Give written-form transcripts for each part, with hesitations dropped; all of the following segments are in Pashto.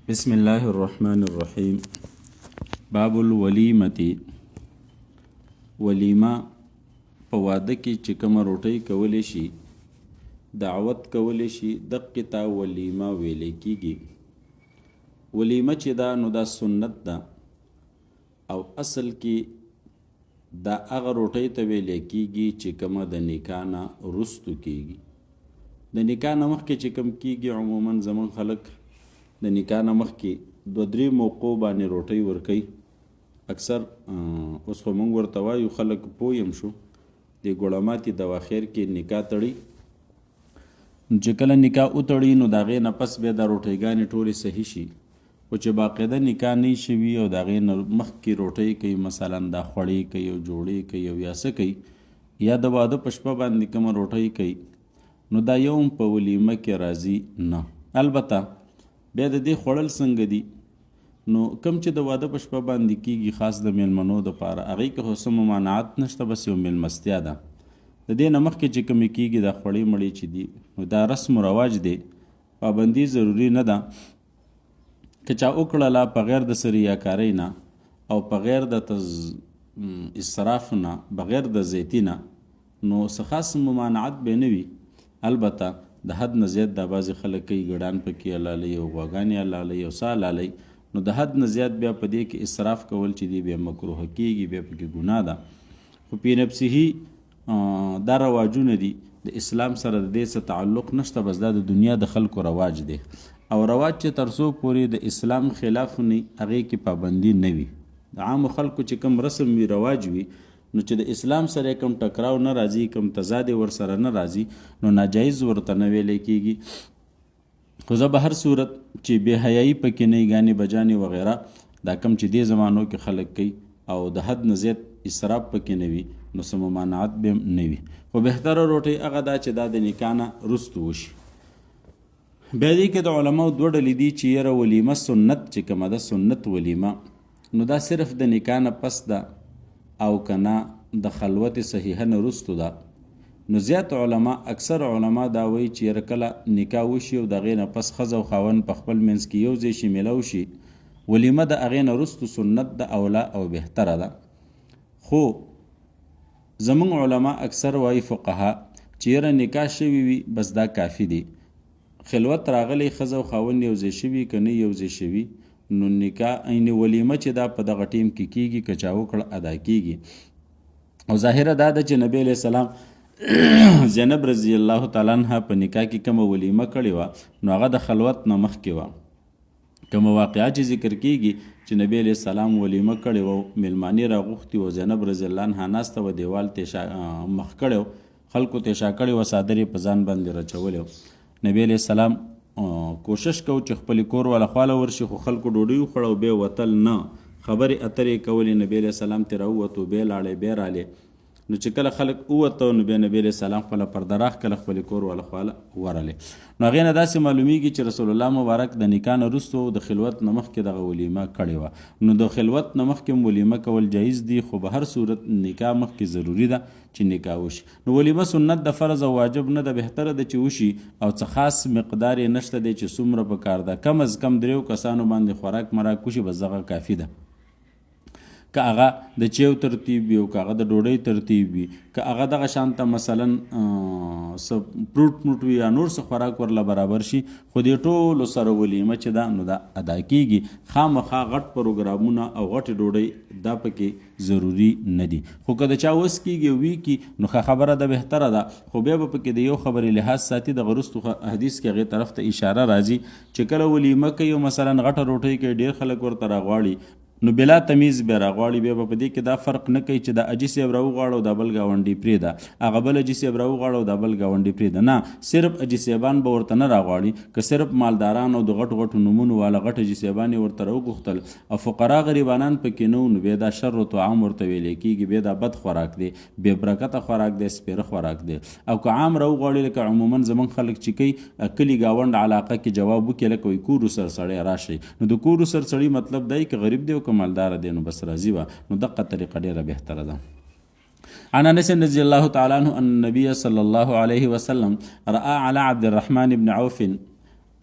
بسم الله الرحمن الرحیم. باب الولیمتی. ولیمه په واده کې چې کومه روټۍ کولی شي، دعوت کولی شي، دقې ته ولیمه ویلی کېږي. ولیمه چې ده نو دا سنت ده او اصل کې دا هغه روټۍ ته ویلی کېږي چې کومه د نکاح نه وروستو کېږي. د نکاح نه مخکې چې کوم کېږي عموما زمون خلک د نکاح نه مخکې 2-3 موقعو باندې روټۍ ورکوي. اکثر اوس خو موږ ورته وایو، خلک پوه یم شو، د ګوړه د واخیر کې نکاح تړي. چې کله نکاح وتړي نو د هغې نه پس بیا دا روټۍ ټولې صحیح شي. خو چې باقاعده نکاح نه شوي او د هغې نه مخکې روټۍ کوي، مثلا دا خوړې کوي او جوړې کوي او یا څه کوي، یا د واده په شپه باندې کومه روټۍ کوي، نو دا یو په ولیمه کې راځي نه. البته بیا د دې خوړل څنګه دي، نو کم چې د واده په شپه باندې کېږي خاص د میلمنو دپاره، هغې کې خو څه ممانعت نشته، بس یو میلمستیا ده. د دې نه مخکې چې کومې کېږي دا خوړې مړې چې دي، نو دا رسم و رواج دی، پابندي ضروري نه ده. که چا وکړله په غیر د ریاکارۍ نه او په غیر د اسراف نه، بغیر د زیتي نه، نو څه خاص ممانعت به نه وي. البته د حد نه زیات دا بعضې خلک کوي، ګډان پکې حلالوي او غواګانې حلالوي او څه حلالوي، نو د حد نه زیات بیا په دې کې اسراف کول چې دی بیا مکروه کېږي، بیا پکې ګناه ده. خو پی نفسه دا رواجونه دي، د اسلام سره د دې څه تعلق نشته، بس دا د دنیا د خلکو رواج دی. او رواج چې تر څو پورې د اسلام خلاف نه هغې کې پابندي نه وي. د عامو خلکو چې کوم رسم وي، رواج وي، نو چې د اسلام سره کوم ټکراو نه راځي، کوم تضاد ورسره نه راځي، نو ناجایز ورته نه ویلی کېږي. خو زه به هر صورت چې بې حیایي پکې نه وي، ګانې بجانې وغیره، دا کوم چې دې زمانو کې خلک کوي او د حد نه زیات اسراف پکې نه وي، نو څه ممانعت به هم نه وي. خو بهتره روټۍ هغه ده چې دا د نکاح نه وروستو وشي. بیا دې کې د علماو 2 ډلې دي چې یاره ولیمه سنت چې کومه ده، سنت ولیمه، نو دا صرف د نکاح نه پس ده او کنه د خلوت صحیحه نه وروستو ده. نو زیات علما، اکثر علما دا وایي چې یاره کله نکاح وشي او د هغې نه پس ښځه او خاوند په خپل منځ کې یو ځای شي، میله وشي، ولیمه د هغې نه وروستو سنت ده، اوله او بهتره ده. خو زمونږ علما اکثر وایي فقها چې یاره نکاح شوي وي بس دا کافي دی. خلوت راغلی، ښځه او خاوند یو ځای شوي که نه یو ځای شوي، نو نکاح عین ولیمه چې دا په دغه ټیم کې کېږي، که چا وکړه ادا کېږي. او ظاهره دا ده چې نبی علیه السلام زینب رضی الله تعالی عنها په نکاح کې کومه ولیمه کړې وه، نو هغه د خلوت نه مخکې وه. کومه واقعه چې ذکر کېږي چې نبی علیه السلام ولیمه کړې وه، میلمانې راغوښتي وه، زینب رضی الله عنها ناسته وه، دیوال ته مخ کړی و، خلکو ته شا کړی وه، څادر یې په ځان باندې رچولی و. نبی علیه السلام کوشش کو چې خپل کور والا خواله ورشي، خو خلکو ډوډۍ وخوړه او بیا وتل نه، خبرې اترې کولې. نبی علیه السلام ترې راووتو، بیا لاړې، بیا رالې. نو چې کله خلک ووته، نو بیا نبی علیه السلام خپله پرده راښکله، خپل کور والا خواله ورلې. نو هغې نه داسې معلومیږي چې رسول الله مبارک د نکاح نه وروستو د خلوت نه مخکې دغه ولیمه کړې وه. نو د خلوت نه مخکې ولیمه کول جایز دي، خو به هر صورت نکاح مخکې ضروري ده چې نکاح وشي. نو ولیمه سنت د فرض او واجب نه ده، بهتره ده چې وشي، او څه خاص مقدار یې نشته دی چې څومره پکار ده. کم از کم 3 کسانو باندې خوراک مراک وشي، بس دغه کافي ده. که هغه د چیو ترتیب وي او که هغه د ډوډۍ ترتیب وي، که هغه دغه شانته مثلا څه پروټ موټ وي یا نور څه خوراک ورله برابر شي، خو دې ټولو سره ولیمه چې ده نو دا ادا کېږي. خامخا غټ پروګرامونه او غټې ډوډۍ دا پکې ضروري نه دي. خو که د چا وس کېږي وي کې، نو ښه خبره ده، بهتره ده. خو بیا به پکې د یو خبرې لحاظ ساتي، دغه وروستو حدیث کې هغې طرف ته اشاره راځي چې کله ولیمه کوي او مثلا غټه روټۍ کوي، ډېر خلک ورته راغواړي، نو بلا تمیز بیا راغواړي، بیا به په دې کې دا فرق نه کوي چې دا اجي صاحب راوغواړه او دا بل ګاونډي پرېږده، هغه بل اجي صاحب راوغواړه او دا بل ګاونډي پرېږده. نه، صرف اجي صاحبان به ورته نه راغواړي. که صرف مالداران او د غټو غټو نومونو والا غټ اجي صاحبان یې ورته راوغوښتل او فقرا غریبانان پکې نه وو، نو بیا دا شر و طعام ورته ویلی کېږي، بیا دا بد خوراک دی، بې برکته خوراک دی، سپېره خوراک دی. او که عام راوغواړي، لکه عموما زمونږ خلک چې کوي، کلي ګاونډ علاقه کې جواب وکړي، لکه وایي کور سر سړی راشي، نو د کور سر سړي مطلب دی که غریب دی او که مالدار دی، نو بس راضي وه. نو دقه طریقه ډیره بهتره ده. عن انس رضي الله تعالى عنه ان النبي صلى الله عليه وسلم راى على عبد الرحمن بن عوف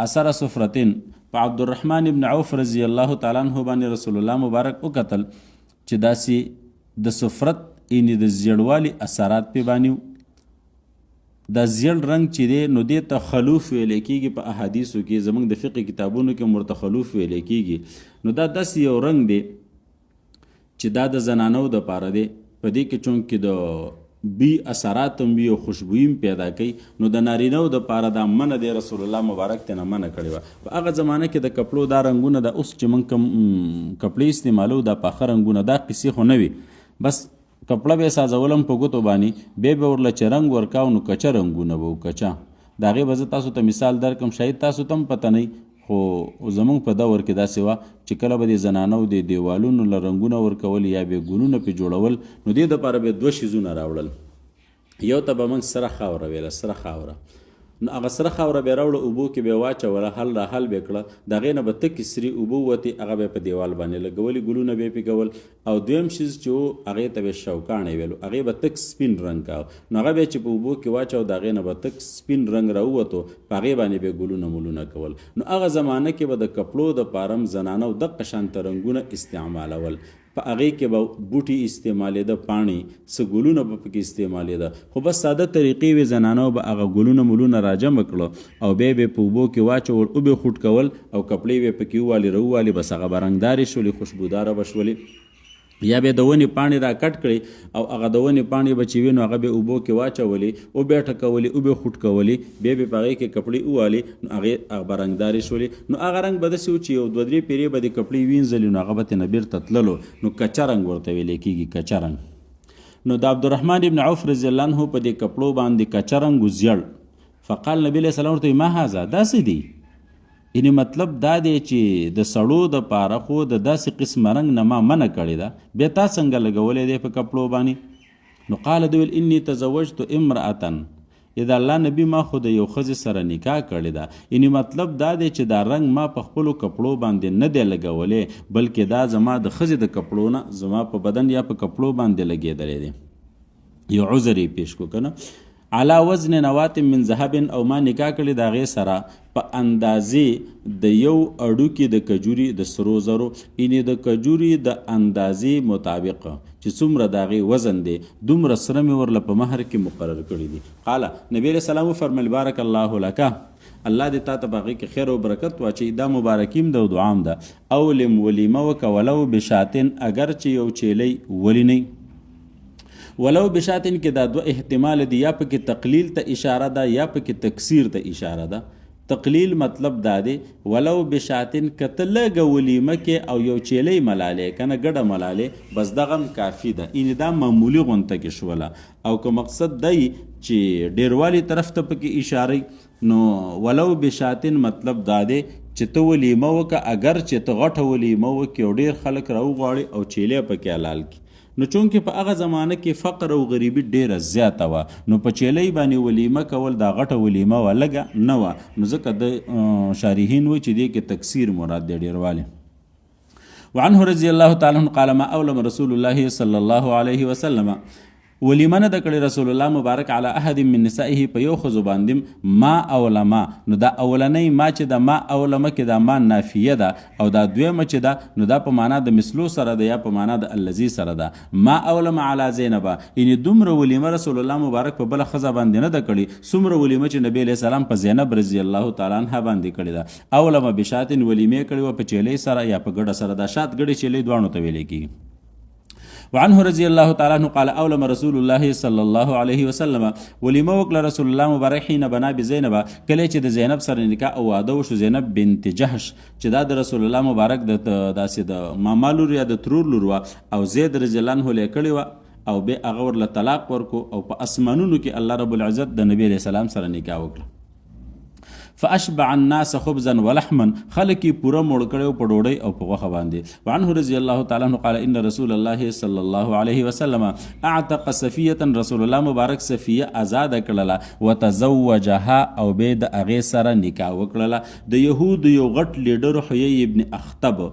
اثر سفرتین په عبدالرحمن ابن عوف رضی الله تعالی عنہ باندې رسول الله مبارک وکتل چې داسې د سفرت یعنی د زیړوالي اثرات پې باندې دا زیړ رنګ چې دی نو دې ته خلوف ویلی کېږي په احادیثو کې زموږ د فقه کتابونو کې ورته خلوف ویلی کېږي نو دا داسې یو رنګ دی چې دا د زنانو دپاره دی په دې کې چونکې د بی اثرات هم وي او خوشبویي هم پیدا کوي نو د نارینهو دپاره دا منع دی رسول الله مبارک تېنه منع کړې وه په هغه زمانه کې د کپړو دا رنګونه دا اوس چې موږ کوم کپړې استعمالو دا پاخه رنګونه دا قصې خو نه وي بس کپړه به سازولم په ګوتو باندې به ورله چې رنګ ورکاو نو کچه رنګونه به کچه د هغې به زه تاسو ته مثال درکړم شاید تاسو ته هم پته نه خو زموږ په دور کې داسې وه چې کله به د زنانو د دیوالونو له رنګونه ورکول یا به ګلونه پې جوړول نو دې دپاره به 2 شیزونه راوړل یو ته به موږ سره خاوره ویله سره خاوره نو هغه سره خاوره به راوړه اوبو کې به واچوله حل را حل به کړه د هغې نه به تکې سري اوبه ووتې هغه به په دیوال باندې لګولې ګلونه به یې پې کول او دویم شیز چې و هغې ته به شوکاڼې ویلو هغې به تک سپین رنګ کاو نو هغه به چې په اوبو کې واچو د هغې نه به تک سپین رنګ راووتو په هغې باندې به ګلونه ملونه کول نو هغه زمانه کې به د کپړو دپاره هم زنانو دقه شانته رنګونه استعمالول په هغې کې به بوټي استعمالېده پاڼې څه ګلونه به پکې استعمالېده خو بس ساده طریقې وې زنانو به هغه ګلونه ملونه راجمع کړه او بیا به په اوبو کې واچول او به خوټ کول او کپړې به پکې ووالې راووالې بس هغه به رنګدارې شولې خوشبوداره به شولې یا به د ونې پاڼې را کټ کړې او هغه د ونې پاڼې به چې وي نو هغه به اوبو کې واچولې او بیا ټکولې او به خوټ کولې بیا به په هغې کې کپړې ووالې نو هغې به رنګدارې شولې نو هغه رنګ به داسې و چې یو 2-3 پیرې به د کپړې وینځلې نو هغه به ترېنه بیرته تللو نو کچه رنګ ورته ویلی کېږي کچه رنګ نو د عبدالرحمن ابن عوف رضی الله عنه په دې کپړو باندې کچه رنګ و زیړ فقال نبی علیه السلام ورته ما هذا داسې دی یعنی مطلب دا دی چې د سړو دپاره خو د داسې قسمه رنګ نه ما منع کړې ده بیا تا څنګه لګولی دی په کپړو باندې نو قال دوی ویل انی تزوجت امرأة د الله نبی ما خو د یو ښځې سره نکاح کړې ده یعنی مطلب دا دی چې دا رنګ ما په خپلو کپړو باندې نه دی لګولی بلکې دا زما د ښځې د کپړو نه زما په بدن یا په کپړو باندې لګېدلی دی یو عذر یې پیش کو که نه علا وزن نوات من ذهب او ما نکاح کړي د هغې سره په اندازې د یو اډوکي د کجوري د سرو زرو یعنې د کجوري د اندازې مطابق چې څومره د هغې وزن دی دومره سره مې ورله په مهر کې مقرر کړي دي قاله نبی علیه السلام وفرمیل بارک الله لکه الله دې تا ته په هغې کې خیر او برکت واچوي دا مبارکیم ده او دعام ده اولم ولیمه وکه ولو بشاتن اگر چې یو چیلی ولینئ ولو بشاتن کې دا 2 احتمال دي یا پکې تقلیل ته اشاره ده یا پکې تکثیر ته اشاره ده تقلیل مطلب دا دی ولو بشاتن کته لږه ولیمه کې او یو چیلی ملالې کنه ګډه ملالې بس دغه کافي ده یعنې دا معمولي غونته کې شوله او که مقصد دی چې ډیروالي طرف ته پکې اشاره نو ولو بشاتن مطلب دا دی چې ته ولیمه وکړه اگر چې ته غټه ولیمه وکړې او ډېر خلک راوغواړي او چیلی پکې حلال کړي نو چونکې په هغه زمانه کې فقر او غریبي ډیره زیاته وه نو په چیلی باندې ولیمه کول دا غټه ولیمه وه لږه نه وه نو ځکه د شارحین وایي چې دې کې تکثیر مراد دی ډیروالی وعنه رضی الله تعالی عنه قال ما اولم رسول الله صلی الله علیه وسلم ولیمه نه د کړې رسول الله مبارک علی احد من نسائه په یو ښځو باندې ما اولما نو دا اولنۍ ما چې د ما اولمه کې دا ما نافیه ده او دا دویمه چې ده نو دا په معنا د مثلو سره ده یا په معنا د الذي سره ده ما اولمه علی زینبه یعنې دومره ولیمه رسول الله مبارک په بله ښځه باندې نه ده کړې څومره ولیمه چې نبی علیه السلام په زینب رضی الله تعالی عنها باندې کړې ده اولمه بشاتن ولیمې کړې وه په چیلۍ سره یا په ګډه سره دا شات ګډې چیلۍ دواړو ته ویلی کېږي وعنه رضی الله تعالی عنه قال اولم رسول الله صلی الله علیه وسلم ولیمه وکړه رسول الله مبارک حين بنا بزینب کله چې د زینب سره نکاح او واده وشو زینب بنت جحش چې دا د رسول الله مبارک د داسې د ماما لور یا د ترور لور وه او زید رضی الله عنه یې کړې وه او بیا هغه ورله طلاق ورکو او په اسمانونو کې الله رب العزت د نبی علیه السلام سره نکاح وکړه فاشبع الناس خبزا ولحما خلقی پوره موړ کړو په ډوډۍ او په غوښه باندې وعنه رضی الله تعالی عنه قال ان رسول الله صلی الله علیه وسلم اعتق صفیه رسول الله مبارک صفیه آزاد کړله وتزوجها او به د هغې سره نکاح وکړله د یهودو یو غټ لیډر حیی ابن اخطب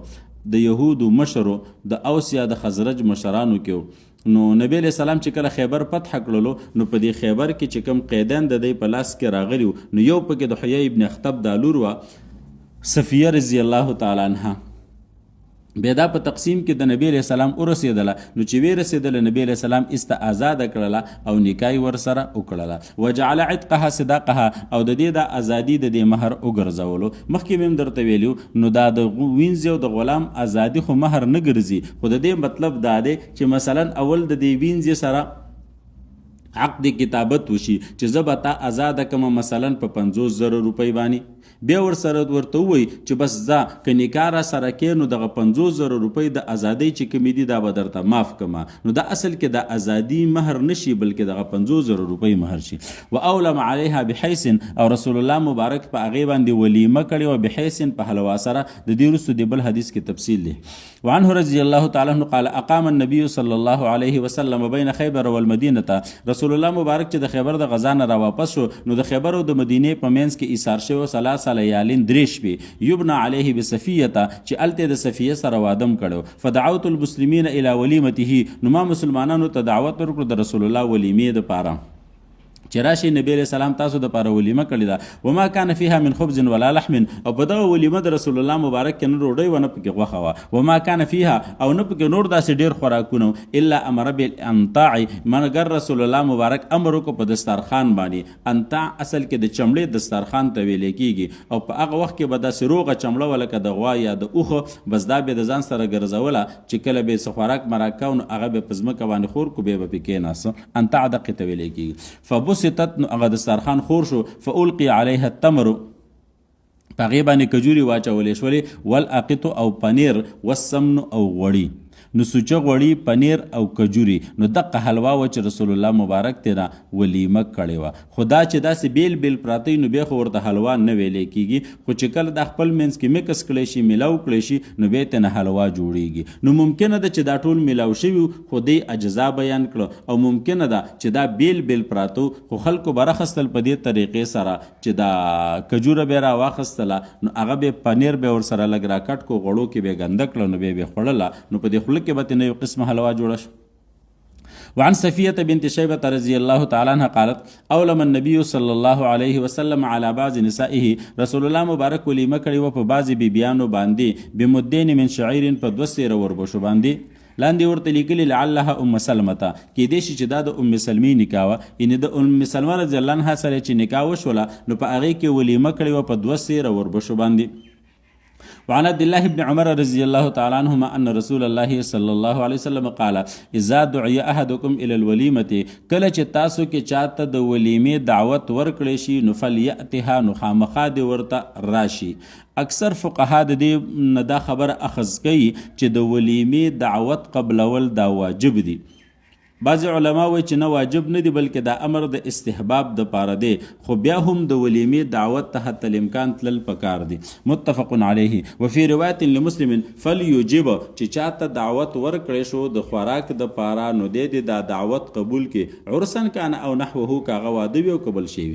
د یهودو مشرو د اوس یا د خزرج مشرانو کې نو نبی علیہ السلام چې کله خیبر فتح کړلو نو په دې خیبر کې چې کوم قیدان د دی په لاس کې راغلی نو یو پکې د حیی ابن اخطب دا لور وه صفیه رضی الله تعالی عنها. بیا دا په تقسیم کې د نبی علیہ السلام ورسېدله نو چې وی رسېدله نبی علیہ السلام ایسته آزاده کړله او نکاح ورسره وکړله وجعل عتقها صداقها او د دې د ازادي د دې مهر وګرځولو. مخکې مې هم درته ویلو نو دا د وینځ او د غلام ازادي خو مهر نه ګرځي خو د دې مطلب دا دی چې مثلا اول د دې وینځ سره عقد کتابت وشي چې زه به تا آزاده کړم مثلا په 50,000 روپۍ باندې بیا ورسره ورته ووایي چې بس ځه که نکاح را سره کې نو دغه 50,000 روپۍ د ازادۍ چې کومې دي دا به درته معاف کړم نو دا اصل کې د ازادي مهر نشي بلکې دغه 50,000 روپۍ مهر شي. و اولم علیها بحیث او رسول الله مبارک په هغې باندې ولیمه کړې وه بحیث په حلوا سره. د دې وروسته د بل حدیث کې تفصیل دی. وعنه رضی الله تعالی عنه قال اقام النبي صلی الله علیه وسلم بین خیبر والمدینه. رسول الله مبارک چې د خیبر د غزا نه را واپس شو نو د خیبر او د مدینې په منځ کې ایثار شوی 3 لیالین 3 شپې یبنى علیه بصفیه چې الته د صفیه سره وادم کړو. فدعوت المسلمین الی ولیمته نو ما مسلمانانو ته دعوت ورکړو د رسول الله ولیمې دپاره چې راشي نبی علیہ السلام تاسو د پاره ولیمه کړې ده. وما كان فيها من خبز ولا لحم او په دغه ولیمه د رسول الله مبارک کې نه ډوډۍ ونه پکې غوښه وه. وما كان فيها او نه پکې نور داسې ډېر خوراکونه الا امر بالانطاع مګر رسول الله مبارک امر وکړو په دسترخوان باندې. انطاع اصل کې د چمړې دسترخوان ته ویل کېږي او په هغه وخت کې به داسې روغه چمړه وه لکه د غوا یا د اوښه بس دا به د ځان سره ګرځوله چې کله به یې څه خوراک مراک کوو نو هغه به په ځمکه باندې خور کو بیا به پې کېناسته. انطاع دقې ته ویل کېږي. ستت نو هغه دسترخوان خور شو فالقي عليها التمر په هغې باندې کجوري واچولې شولې والعقط او پنیر والسمن او غوړي نو سوچه غوړي پنیر او کجوري نو دغه حلوا و چې رسول الله مبارک تیرا ولیمه کړې وه. خدا چې داسې بیل بیل پراته نو بیا خو ورته حلوا نه ویلی کېږي خو چې کله د خپل منځ کې مکس کړی شي میلاو کړی شي نو بیا ترنه حلوا جوړیږي. نو ممکنه ده چې دا ټول میلاو شوي خو دی اجزا بیان کړه او ممکنه ده چې دا بیل بیل پراته خو خلکو به راخستل په دې طریقې سره چې دا کجوره به راواخستله نو هغه به پنیر به ورسره لږ راکټ کو غوړو کې به ګنده کړه نو بیا به خوړله نو په دې خوله کې به ترنه یو قسمه حلوا جوړه شو. وعن صفية بنت شيبة رضي الله تعالى عنها قالت اولم النبي صلى الله عليه وسلم على بعض نسائه رسول الله مبارک ولیمه کړې وه په بعضې بیبیانو باندې بمدین من شعیر په 2 سیره وربشو باندې. لاندې ورته لیکلي لعلها ام سلمه کېدای شي چې دا د ام سلمې نکاح وه یعنې د ام سلمه رضی الله عنها سره چې نکاح وشوله نو په هغې کې ولیمه کړې وه په 2 سیره وربشو باندې. وعن عبد الله بن عمر رضي الله تعالى عنهما أن رسول الله صلى الله عليه وسلم قال إذا دعي أحدكم إلى الوليمة کله چې تاسو کې چاته د ولیمې دعوت ورکړی شي نو فلیأتها نو خامخا دې ورته راشي. اکثر فقها د دې نه دا خبره اخذ کوي چې د ولیمې دعوت قبلول دا واجب دي. بعض علما وایي چې نه واجب نه دی بلکې دا امر د استحباب د پاره دی خو بیا هم د ولیمې دعوت ته حتی الامکان تلل پکار دی. متفق علیه. وفي روایت لمسلم فلیجب چې چاته دعوت ورکړی شو د خوراک د پاره نو دی دا دعوت قبول کړي عرسن کان او نحوه کاغه واده وي او قبول شي.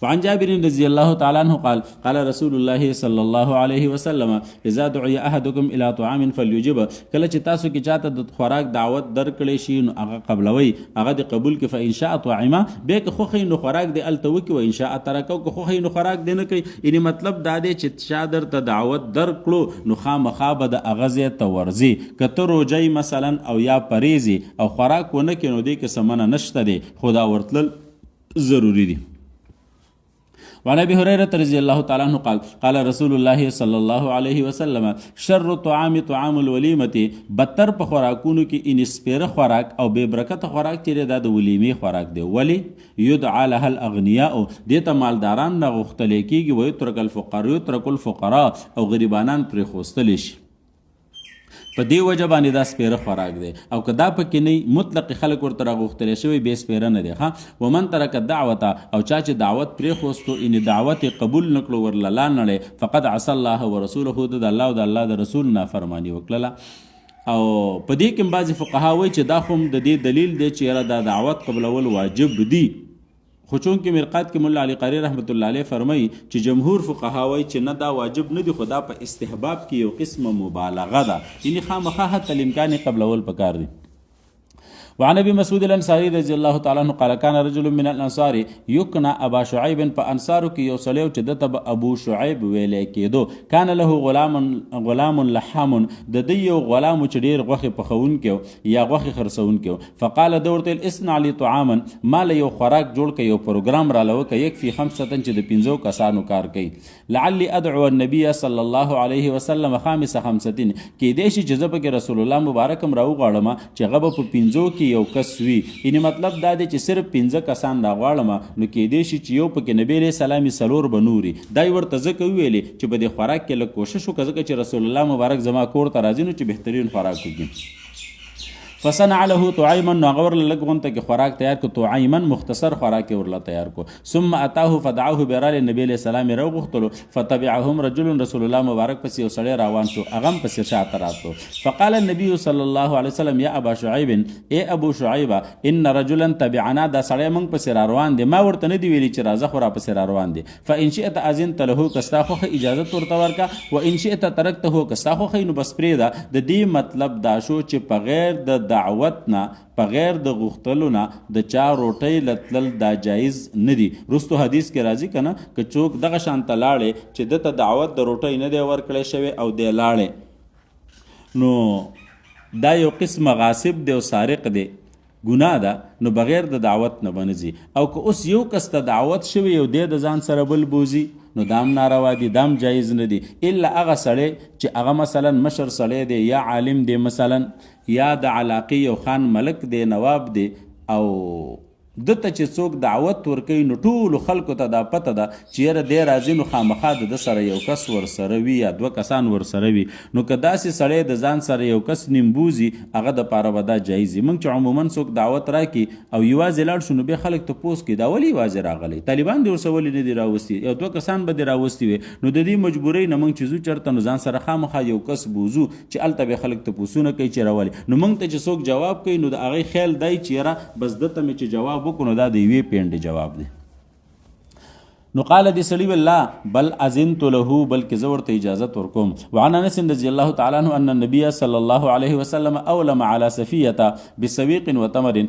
وعن جابر رضي الله تعالى عنه قال قال رسول الله صلى الله عليه وسلم اذا دعي احدكم الى طعام فليجب کله چې تاسو کې چاته د خوراک دعوت درکړی شي نو هغه قبلوي هغه د قبول کې فإن شاء طعم به که خوخي نو خوراک دی الته وکي و ان شاء ترکو که خوخي نو خوراک دی نه کوي. یعنی مطلب دا دی چې شادر ته دعوت درکړو نو خامخا به د اغزه ته ورزي کته روجي مثلا او یا پریزي او خوراک ونه کې نو دی کې سمنه نشته دی خدا ورتل ضروری دی. وعن ابي هريره رضي الله تعالى عنه قال قال رسول الله صلى الله عليه وسلم شر الطعام طعام الوليمه بدتر په خوراکونو کې ان سپیره خوراک او بے برکت خوراک چې د ولیمې خوراک دی. ولی يدعى لها الاغنياء دې ته مالداران نه غوښتل کېږي وي ترک الفقراء او غریبانان پرې خوستل شي. په دې وجه باندې دا سپیره خوراک دی او که دا پکې نه مطلق خلک ورته راغوښتلی شوی بې سپیره نه دی ښه. ومن ترک الدعوه او چا چې دعوت پرېښوستو ان دعوت قبول نه کړو ورله لا نړی فقد عصى الله ورسوله د الله او د الله د رسول نافرماني وکړله. او په دې کې بعضې فقها وایي چې دا خو د دې دلیل دی چې یاره دا دعوت قبلول واجب دی خو چونکې مرقات کې مولا علی قاری رحمت الله علیه فرمایي چې جمهور فقها وایي چې نه دا واجب نه دی خو دا په استحباب کې یو قسمه مبالغه ده یعنې خامخا حتی الامکان قبلول پکار دی. وعن ابي مسعود الانصاري رضی الله تعالی عنه قال كان رجل من الانصار يكنى ابا شعيب په انصارو کې یو سړی چې دته ابو شعيب ویلې کېدو. كان له غلام لحام د دې یو غلام چې ډیر غوښه پخون کې یا غوښه خرڅون کې. فقال دورته اصنع لي طعاما مال یو خوراک جوړ کې یو پروګرام را لوه کې یک فی 5 چې د 15 کسانو کار کوي. لعلی ادعو النبي صلی الله علیه وسلم خامس 5 کې دې شي چې زبګ رسول الله مبارکم راو غواړم چې غب په 15 کې یو کس وي. یعنی مطلب دا دی چې صرف 15 کسان دا غواړم نو کې دې شي چې یو پکې نبی علیہ السلام سلور بنوري. دای ورته ځکه ویلې چې په دې خوراک کې له کوشش وکړه چې رسول الله مبارک زما کور ته راځي نو چې بهترین خوراک وکړي. فصنع له طعاما نغور لغونته کې خوراک تیار کو طعاما مختصر خوراک ورله تیار کو. ثم اتاه فدعوه برال نبی علیہ السلام رو غختلو فتبعهم رجل رسول الله مبارک پس یو سړی روان شو اغم پس شاته راتلو. فقال النبي صلی الله علیه وسلم یا ابا شعیب ای ابو شعیب ان رجلا تبعنا دا سړی موږ پس روان دي. ما ورته نه دی ویلی چې راځه خو را پس روان دي. فان شئت اذنت له کستا خو اجازه ورته ورکا و ان شئت ترکته کستا خو نو بس پریدا. د دې مطلب دا شو چې په غیر د دعوت نه په غیر د غختلو نه د چا روټۍ لتلل دا جایز نه دي. رستو حدیث کې راځي کنه که څوک دغه شانته لاړې چې دته دعوت د روټۍ نه دی ورکړی شوی او دی لاړې نو دا یو قسم غاصب دی او سارق دی ګناه ده نو بغیر د دعوت نه بنځي. او که اوس یو کس ته دعوت شوی یو دی د ځان سره بل بوزي نو دام ناروا دي دام جایز نه دي الا هغه سړی چې هغه مثلا مشر سړی دی یا عالم دی مثلا یا د علاقې یو خان ملک دی نواب دی او دته چې څوک دعوت ورکوي نو ټولو خلکو ته دا پته ده چې یاره دی راځي نو خامخا د سره یو کس ورسره وي یا 2 کسان ورسره وي. نو که داسې سړی د ځان سره یو کس نیمبوزي هغه دپاره به دا جایز وي. موږ چې عموما څوک دعوت راکړي او یوازې لاړ شو نو بیا خلک تپوس کوي دا ولې یوازې راغلی طالبان دې ورسه ولې نه دي راوستي یو 2 کسان به دې راوستي وي. نو د دې مجبورۍ نه موږ چې ځو چېرته نو ځان سره خامخا یو کس بوزو چې هلته به خلک تپوسونه کوي چې راولي. نو موږ ته چې څوک جواب کوي نو د هغې خیال دی چې یاره بس دته مې چې جواب وکړو نو دا د یوې پینډې جواب دی. نو قال دې سړي والله بل اذنت له بلکې زه ورته اجازت ورکوم. وعن انس رضی الله تعالی عنه ان النبي صلی الله علیه وسلم اولم على صفیه بسویق وتمر.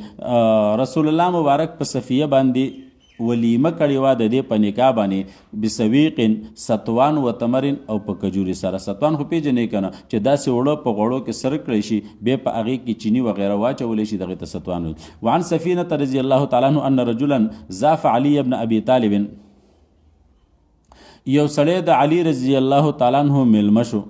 رسول الله مبارک په صفیه باندې ولیمه کړې وه د دې په نکاح باندې بسویق ستوان و تمرین او په کجوري سره. ستوان خو پیژنې که نه چې داسې اوړه په غوړو کې سره کړی شي بیا په هغې کې چینی وغیره واچولی شي دغې ته ستوان وي. وعن سفینة رضی الله تعالی عنه ان رجلا ضاف علی ابن ابي طالب یو سړی د علی رضی الله تعالی عنه میلمه شو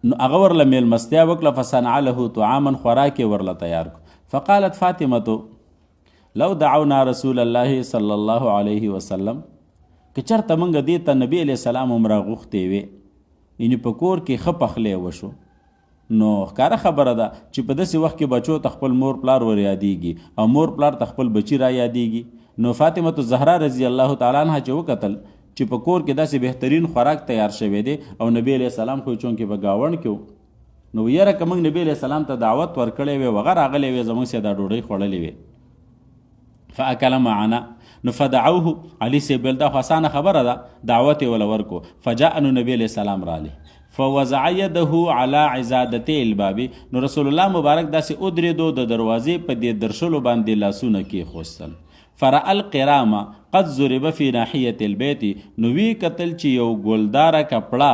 نو هغه ورله میلمستیا وکړه. فصنع له طعاما خوراک یې ورله تیار کړو. فقالت فاطمه لو دعونا رسول الله صلی الله علیه وسلم که چرته موږ دې ته نبی علیه السلام هم راغوښتې وې یعنې په کور کې ښه پخلی وشو نو ښکاره خبره ده چې په داسې وخت کې بچو ته خپل مور پلار ور یادېږي او مور پلار ته خپل بچي را یادېږي. نو فاطمة الزهرا رضی الله تعالی عنها چې وکتل چې په کور کې داسې بهترین خوراک تیار شوی دی او نبی علیه السلام خو چونکې په گاوڼ کې نو یاره که موږ نبی علیه السلام ته دعوت ورکړی وی وغه راغلی وی زموږ سره دا ډوډۍ خوړلې وی فاکل معنا نو فدعوه علی سیبل دا خاصانه خبره ده دعوت ولا ورکو. فجاء نبی علیہ السلام رالی فوضع يده على عزادته الباب. نو رسول الله مبارک داسې ودرېدو د دروازې په دې درشلو باندې لاسونه کېښوستل. فرأى القرامه قد ضرب في ناحيه البيت. نو وی کتل چې یو ګلداره کپړه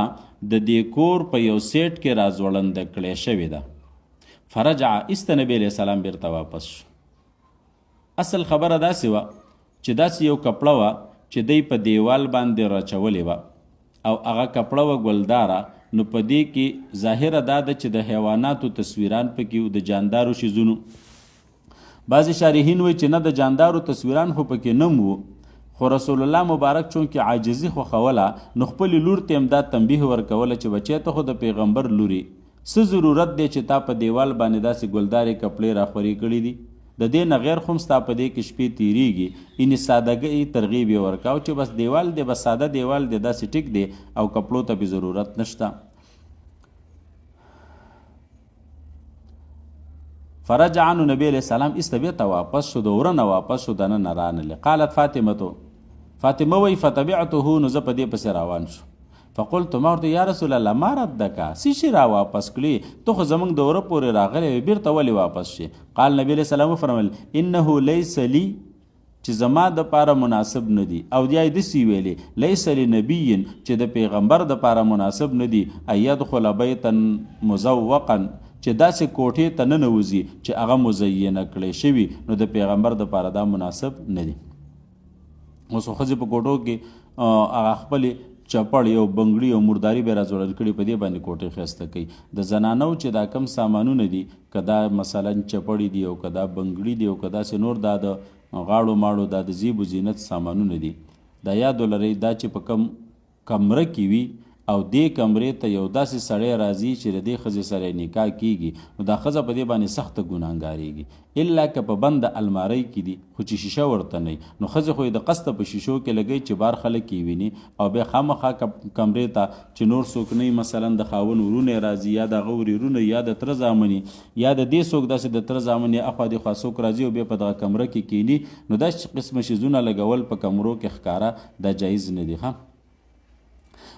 د دې کور په یو سیټ کې راځوړنده کړې شوې ده. فرجع است نبی علیہ السلام بیرته واپس شو. اصل خبره داسې وه چې داسې یو کپړه وه چې دی په دیوال باندې راچولې وه او هغه کپړه وه ګلداره. نو په دې کې ظاهره دا ده چې د حیواناتو تصویران پکې د جاندارو شیزونو. بعضې شارحین وایي چې نه د جاندارو تصویران خو پکې نه وو خو رسول الله مبارک چونکې عاجزي خوښوله نو خپلې لور ته هم دا تنبیه ورکوله چې بچی ته خو د پیغمبر لوري څه ضرورت دی چې تا په دیوال باندې داسې ګلدارې کپړې راخورې کړي دي د دې نه غیر خو ستا په دې کې شپې تیریږي. یعنې سادهګۍ ترغیب یې ورکاو چې بس دیوال دی بس ساده دیوال دی داسې ټیک دی او کپړو ته به ضرورت نشته. فرجع عنه نبی علیہ السلام استبیته واپس شو د وره نه واپس شو دنه نه رانلې. قالت فاطمه وی فتبعته نو زه په دې پسې روان شو. فقلت ما ورته یا رسول الله ما ردک څه شي را واپس کړي ته خو زموږ د وره پورې راغلی بیرته ولې واپس شي. قال نبی علیه السلام وفرمایل انه لیس لی چې زما د پاره مناسب نه دي او دی داسې ویلې لیس لنبي چې د پیغمبر د پاره مناسب نه دي ان یدخل بیتا مزوقا چې داسې کوټې ته ننوځي چې هغه مزینه کړی شوي نو د پیغمبر د پاره دا مناسب نه دي. اوس خو ښځې په کوټو کې هغه خپلې چپړ یو بنګړي او مرداري به راځوړل کړي په دې باندې کوټې ښایسته کوي. د زنانو چې دا کم سامانونه دي که دا مثلا چپړې دي او که دا بنګړي دي او که داسې نور دا د غاړو ماړو دا د زیب و زینت سامانونه دي دا یاد ولرئ دا چې په کم کمره کې وي او دې کمرې ته یو داسې سړی راځي چې د دې ښځې سره نکاح کیږي نو دا ښځه په دې باندې سخته ګناهګارېږي الا که په بند المارۍ کې دي خو چې شیشه ورته نه نو ښځې خو یې د قصده په شیشو کې لګوي چې بار خلک یې ویني او بیا خامخا کمرې ته چې نور څوک نه مثلا د خاوند ورونه راځي یا د هغه ورېرونه یا د تره زامني یا د دې څوک داسې د تره زامن یا اخوا دېخوا څوک راځي او بیا په دغه کمره کې کینی نو داسې قسمه شیزونه لګول په کمرو کې ښکاره دا جایز نه دي.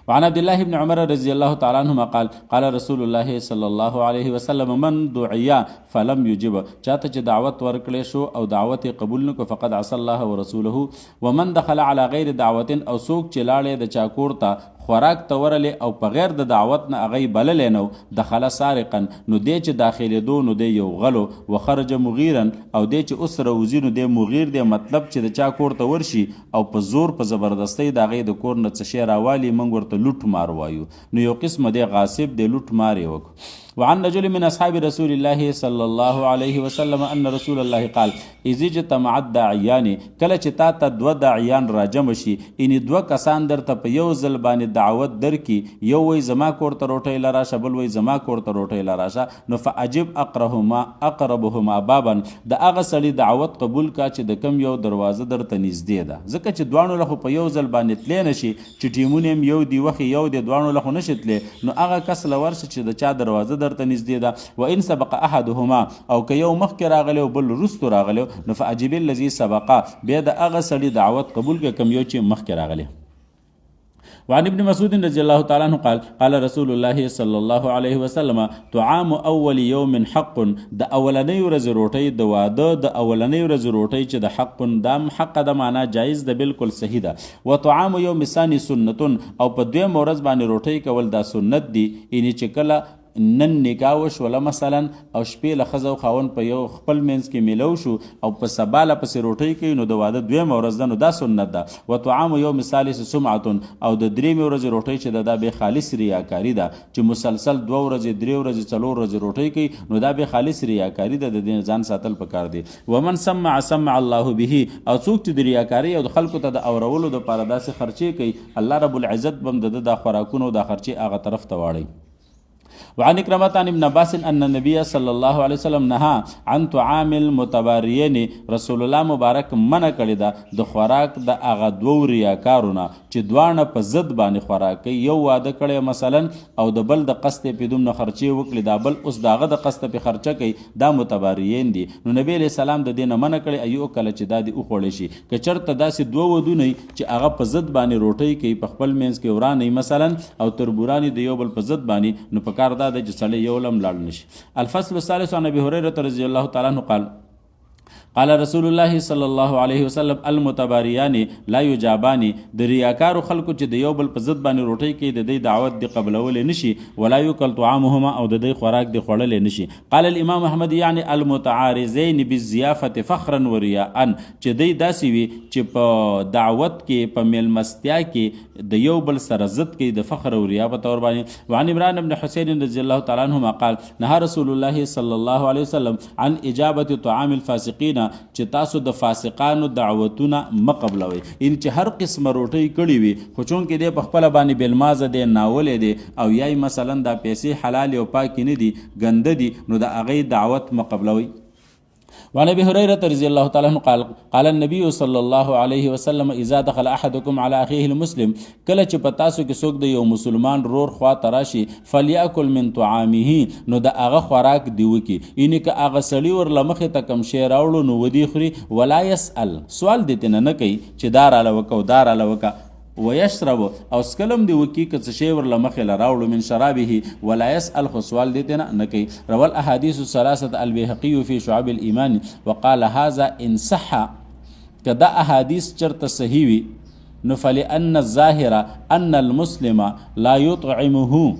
وعن عبد الله بن عمر رضي الله تعالى عنهما قال قال رسول الله صلى الله عليه وسلم من دعيا فلم يجب چاته چې دعوت ورکړې شو او دعوت قبول نکو فقد عصى الله ورسوله ومن دخل على غير دعوت او څوک چې لاړې د چاکور ته خوراک ته ورلې او په غیر د دعوت نه هغه بللې نو دخل سارقا نو دی چې داخلېدو نو دی یو غلو وخرج مغیرا او دی چې اوس راوځي نو دی مغیر دی مطلب چې د چا کور ته ورشي او په زور په زبردستۍ د هغې د کور نه څه شی راوالي موږ ورته لوټ مار وایو نو یو قسمه دی غاصب دی لوټ مار یې وکړو. وعن رجل من أصحاب رسول الله صلى الله عليه وسلم أن رسول الله قال إذا اجتمع الداعيان کله چې تا ته دوه داعیان راجمع شي یعنې دوه کسان درته په یو ځل باندې دعوت درکړي یو وایي زما کور ته روټۍ له راشه بل وایي زما کور ته روټۍ له راشه نو فعجب اقربهما بابا د هغه سړي دعوت قبول کا چې د کم یو دروازه درته نږدې ده ځکه چې دواړو له خو په یو ځل باندې تللی نه شي چې ټیمونه هم یو دي وخې یو دی دواړو له خو نه شي تللی نو هغه کس له ورشه چې د چا دروازه درته نږدې ده وان سبق احدهما او که یو مخکې راغلی او بل وروستو راغلی نو فعجب الذي سبقه بیا د هغه سړي دعوت قبول کړه کوم یو چې مخکې راغلی. وعن ابن مسعود رضي الله تعالى عنه قال قال رسول الله صلى الله عليه وسلم طعام اول يوم حق د اولنۍ ورځې روټۍ د واده د اولنۍ ورځې روټۍ چې د حق دام حق د معنا جایز ده بالکل صحیح ده. وطعام يوم الثاني سنت او په دویم ورځ باندې روټۍ کول دا سنت دي یعنې چې کله نن نکاح وشوله مثلا او شپې له ښځه او خاوند په یو خپل منځ کې میلو شو او په سبا له پسې روټۍ کوي نو د واده دویمه ورځ ده نو دا سنت ده. وطعام یوم الثالث سمعة او د درېیمې ورځې روټۍ چې ده دا بې خالص ریاکاري ده چې مسلسل 2 ورځې 3 ورځې 4 ورځې روټۍ کوي نو دا بې خالص ریاکاري ده د دې ځان ساتل پکار دی. ومن سمع الله به او څوک چې د ریاکاري او د خلکو ته د اورولو دپاره داسې خرچې کوي الله رب العزت به هم د ده دا خوراکونه او دا خرچې هغه طرف ته واړوي. وعن اکرمة عن ابن عباس ان النبي صلى الله عليه وسلم نهى عن طعام المتباريين رسول الله مبارک منع کړی ده د خوراک د هغه دوو ریاکارونه چې دواړه په ضد باندې خوراک کوي یو واده کړی مثلا او د بل د قصد پې دومره خرچې وکړي دا بل اوس د هغه د قصد پې خرچه کوي دا متباريين دي نو نبی علیه السلام د دې نه منع کړی ایو کله چې دا دې وخوړی شي که چېرته داسې دوه ودونه چې هغه په ضد باندې روټۍ کوي په خپل منځ کې ورانوي مثلا او تربورانې د یو بل په ضد باندې نو په کار دا ده چې سړی یو لم لاړ نشي. الفصل الثالث عن ابي هريره رضي الله تعالى عنه قال قال رسول الله صلى الله عليه وسلم المتباريان لا يجابان د ریاکارو خلکو چې د یو بل په ضد باندې روټۍ کوي د دې دعوت دی قبلولی نشي ولا یوکل طعامهما او د دې خوراک دی خوړلی نشي. قال الامام احمد يعني المتعارضين بالضيافه فخرا ورياء چې دی داسې وي چې په دعوت کې په میلمستیا کې د یو بل سره ضد کوي د فخر او ریا په طور باندې. وعن عمران بن حسين رضي الله تعالى عنهما قال نهى رسول الله صلى الله عليه وسلم عن اجابه طعام الفاسقين چې تاسو د فاسقانو دعوتونه مقبلوي ان چې هر قسمه روټۍ کړي وي خو چونکې دی په خپله باندې بېلمازه دی ناولې دی او یای مثلا دا پیسې حلال او پاکې نه دي ګنده دي نو د هغې دعوت مقبلوي. وعن ابي هريره رضي الله تعالى عنه قال قال النبي صلى الله عليه وسلم اذا دخل احدكم على اخيه المسلم کله چې په تاسو کې څوک د یو مسلمان رور خوا ته راشي فليأكل من طعامه نو د هغه خوراک دی وکړي یعنې که هغه سړي ورله مخې ته کوم شی راوړو نو ودې خوري ولا يسأل سوال دې ترنه نه کوي چې دا راله وکه او دا راله وکه ویشرب او سکلم دی وکي که څه شی ورله مخې له راوړو من شرابه ولا یسأل خو سوال دی ته نه کوي. روى الاحاديث الثلاثه البيهقي في شعب الايمان وقال هذا ان صح که دا احادیث چرته صحیح وي نو فلأن الظاهر ان المسلم لا يطعمه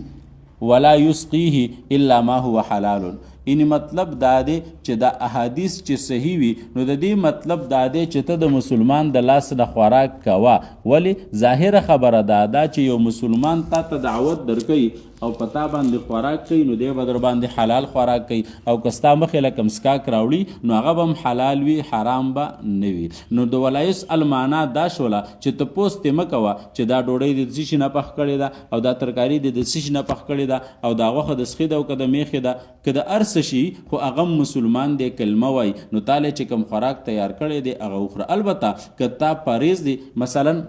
ولا يسقيه الا ما هو حلال. یعنی مطلب دا دی چې دا احادیث چې صحیح وي نو د دې مطلب دا دی چې ته د مسلمان د لاس نه خوراک کوه. ولی ظاهره خبره دا چې یو مسلمان تا ته دعوت درکوي او پتا باندې خوراک کوي نو دی به در باندې حلال خوراک کوي او که ستا مخې له کوم څښاک راوړي نو هغه به هم حلال وي حرام به نه وي. نو د ولا یسأل معنا دا شوله چې تپوس ترې مه کوه چې دا ډوډۍ د څه شي نه پخ کړې ده او دا ترکاري د څه شي نه پخ کړې ده او دا غوښه د سخي ده او که د میخې ده که د هر څه شي خو هغه مسلمان دی کلمه وایي نو تاله چې کوم خوراک تیار کړی دی هغه وخوره. البته که تا پریز دی مثلا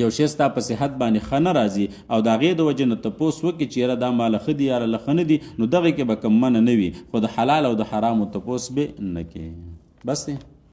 یو شی ستا په صحت باندې ښه نه راځي او د هغې د وجې نه تپوس وکړي چې یاره دا ماله ښه دي یاره له ښه نه دي نو دغې کې به کوم منه نه وي خو د حلال او د حرامو تپوس به نه کوي. بس دی.